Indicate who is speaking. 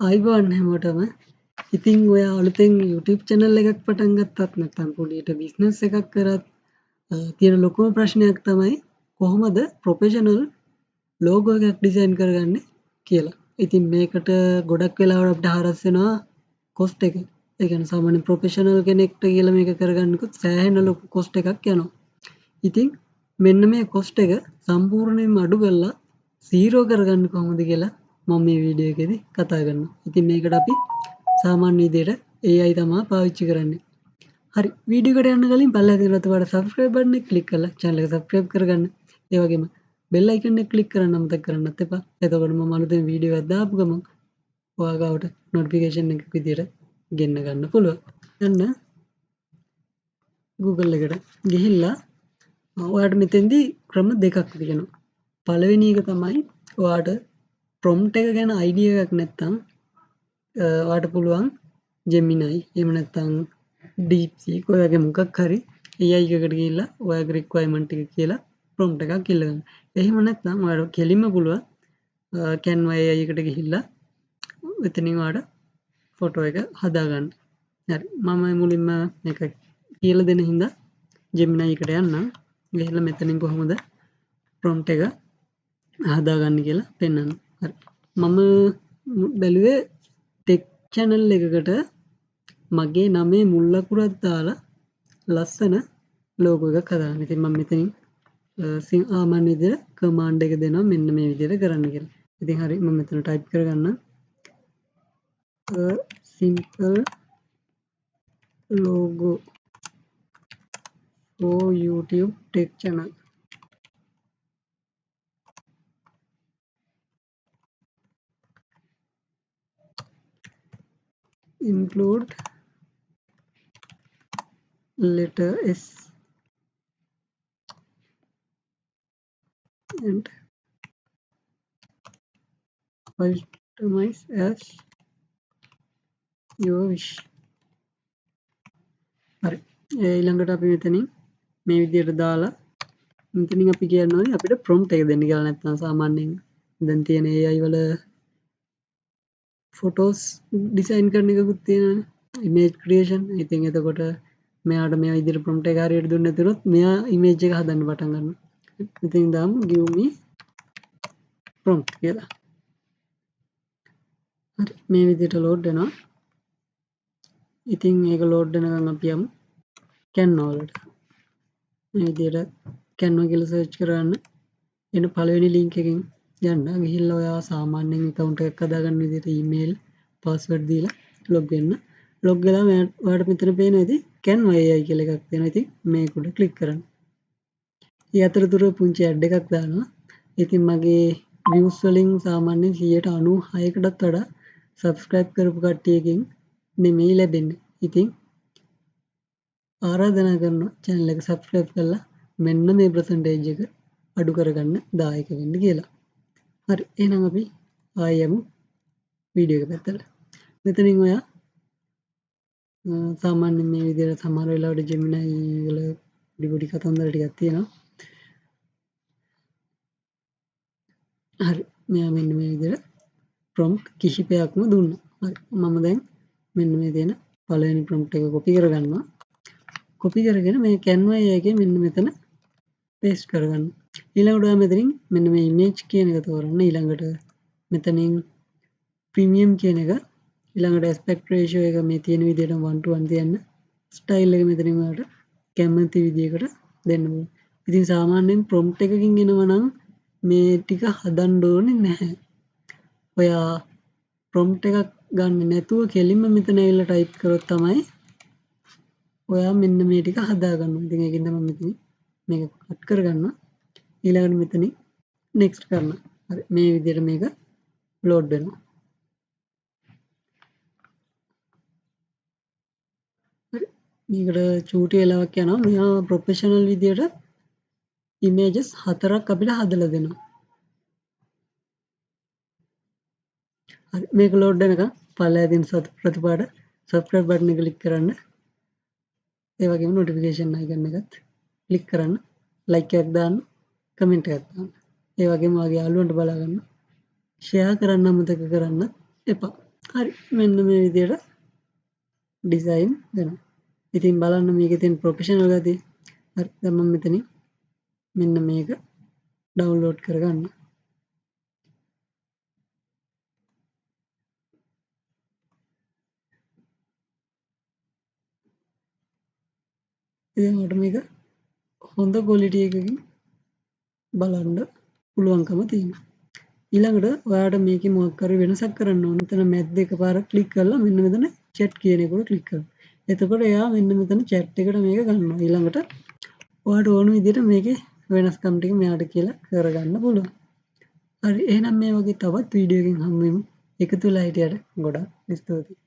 Speaker 1: ආයිබෝන් හැමෝටම. ඉතින් ඔයා අලුතෙන් YouTube channel එකක් පටන් ගත්තත් නැත්නම් පොඩියට business එකක් කරත් තියෙන ලොකුම ප්‍රශ්නයක් තමයි කොහොමද professional logo එකක් design කරගන්නේ කියලා. ඉතින් මේකට ගොඩක් වෙලාවට අපිට හරස් වෙනවා cost එක. ඒ කියන්නේ සාමාන්‍ය professional කෙනෙක්ට කියලා මේක කරගන්නකොත් සෑහෙන ලොකු cost එකක් යනවා. ඉතින් මෙන්න මේ cost එක සම්පූර්ණයෙන්ම අඩු කරලා zero කරගන්නේ කොහොමද කියලා මම මේ වීඩියෝ එකේදී කතා කරනවා. ඉතින් මේකට අපි සාමාන්‍ය විදිහට AI තමයි පාවිච්චි කරන්නේ. හරි වීඩියෝ එකට යන්න කලින් පල්ලෙහා තියෙන රතු පාට subscribe button එක click කරලා channel එක subscribe කරගන්න. ඒ වගේම bell icon එක click කරන්න අමතක කරන්නත් එපා. එතකොට මම අලුතෙන් වීඩියෝ එකක් දාපු ගමන් ඔයා ගාවට notification එකක් විදිහට ගෙන්න ගන්න පුළුවන්. යන්න Google එකට ගිහිල්ලා ඔයාට මෙතෙන්දී ක්‍රම දෙකක් තියෙනවා. පළවෙනි එක තමයි ඔයාට prompt එක ගැන idea එකක් නැත්නම් ඔයාට පුළුවන් Gemini එහෙම නැත්නම් DeepSeek ඔය වගේ මොකක් හරි AI එකකට ගිහිල්ලා ඔයාගේ requirement එක කියලා prompt එකක් ඉල්ලගන්න. එහෙම නැත්නම් ඔයාට කෙලින්ම පුළුවන් Canva AI එකට ගිහිල්ලා එතනින් ඔයාට ෆොටෝ එක හදාගන්න. හරි මම මුලින්ම මේක කියලා දෙන හින්දා Gemini එකට යන්නම්. ගිහිල්ලා මෙතනින් කොහොමද prompt එක හදාගන්න කියලා පෙන්වන්න. හරි මම බැලුවේ ටෙක් channel එකකට මගේ නමේ මුල් අකුරක් දාලා ලස්සන ලෝගෝ එකක් හදාගන්න. ඉතින් මම මෙතනින් සාමාන්‍ය විදිහට කමාන්ඩ් එක දෙනවා මෙන්න මේ විදිහට කරන්න කියලා. ඉතින් හරි මම මෙතන ටයිප් කරගන්න a simple logo for YouTube tech channel. Include letter S and customize as your wish. හරි ඊළඟට අපි මෙතනින් මේ විදිහට දාලා මෙතනින් අපි කියනවා අපිට prompt එක දෙන්න කියලා. නැත්නම් සාමාන්‍යයෙන් දැන් තියෙන AI වල photos design කරන එකකුත් තියෙනවානේ image creation. ඉතින් එතකොට මෙයාට මේ විදිහට prompt එක හරියට දුන්නේ නැතුනොත් මෙයා image එක හදන්න පටන් ගන්නවා. ඉතින් දාමු give me prompt කියලා. හරි මේ විදිහට load වෙනවා. ඉතින් ඒක load වෙනකන් අපි යමු Canva වලට. මේ විදිහට Canva කියලා search කරගන්න. එන පළවෙනි link එකෙන් යන්න. ගිහිල්ලා ඔයා සාමාන්‍යයෙන් account එකක් හදාගන්න විදිහට email password දීලා log වෙන්න. log වෙලා ඔයාලට මෙතන පේනවා ඉතින් Canva AI කියලා එකක් තියෙනවා. ඉතින් මේක උඩ click කරන්න. ඊ අතරතුර පුංචි ad එකක් දානවා. ඉතින් මගේ views වලින් සාමාන්‍යයෙන් 96%කටත් වඩා subscribe කරපු කට්ටියකින් නෙමෙයි ලැබෙන්නේ. ඉතින් ආරාධනා කරනවා channel එක subscribe කරලා මෙන්න මේ percentage එක අඩු කරගන්න දායක වෙන්න කියලා. හරි එහෙනම් අපි ආයෙ යමු වීඩියෝ එක පැත්තට. මෙතනින් ඔයා සාමාන්‍යයෙන් මේ විදිහට සමහර වෙලාවට Gemini වල පොඩි කතන්දර ටිකක් තියෙනවා. හරි මෙයා මෙන්න මේ විදිහට prompt කිහිපයක්ම දුන්නා. හරි මම දැන් මෙන්න මේ තියෙන පළවෙනි prompt එක copy කරගන්නවා. copy කරගෙන මේ Canva එකේ මෙන්න මෙතන paste කරගන්න. ඊළඟට ඔයා මෙතනින් මෙන්න මේ image කියන එක තෝරන්න. ඊළඟට මෙතනින් premium කියන එක ඊළඟට aspect ratio එක මේ තියෙන විදිහට 1:1 තියන්න. style එක මෙතනින් ඔයාලට කැමති විදිහකට දෙන්න ඕනේ. ඉතින් සාමාන්‍යයෙන් prompt එකකින් එනවා නම් මේ ටික හදන්න ඕනේ නැහැ. ඔයා prompt එකක් ගන්න නැතුව කෙලින්ම මෙතන ඇවිල්ලා type කරොත් තමයි ඔයා මෙන්න මේ ටික හදාගන්න. ඉතින් ඒකින්ද මම මෙතන මේක කට් කරගන්නවා. ඊළඟට මෙතනින් next කරනවා. හරි මේ විදිහට මේක load වෙනවා. හරි මේකට චූටි වෙලාවක් යනවා. මෙයා professional විදිහට images 4ක් අපිට හදලා දෙනවා. හරි මේක load වෙනකන් පල්ලෙහා තියෙන රතු පාට subscribe button එක click කරන්න. ඒ වගේම notification icon එකත් click කරන්න. like එකක් දාන්න, comment එකක් දාන්න. ඒ වගේම ඔයාගේ යාළුවන්ට බලා ගන්න. share කරන්න අමතක කරන්න එපා. හරි මෙන්න මේ විදිහට ඩිසයින් වෙනවා. ඉතින් බලන්න මේකේ තියෙන ප්‍රොෆෙෂනල් ගතිය. හරි දැන් මම මෙතනින් මෙන්න මේක ඩවුන්ලෝඩ් කරගන්න. ඉතින් මට මේක හොඳ ක්වොලිටි එකකින් බලන්න පුළුවන්කම තියෙනවා. ඊළඟට ඔයාලට මේකේ මොකක් හරි වෙනසක් කරන්න ඕන නම් මැද්ද එකපාරක් ක්ලික් කරලා මෙන්න මෙතන chat කියන එකට ක්ලික් කරනවා. එතකොට එයා මෙන්න මෙතන chat එකට මේක ගන්නවා. ඊළඟට ඔයාලට ඕන විදිහට මේකේ වෙනස්කම් ටික මෙයාට කියලා කරගන්න පුළුවන්. හරි එහෙනම් මේ වගේ තවත් වීඩියෝ එකකින් හමු වෙමු. එකතු වෙලා හිටියට ගොඩාක් ස්තුතියි.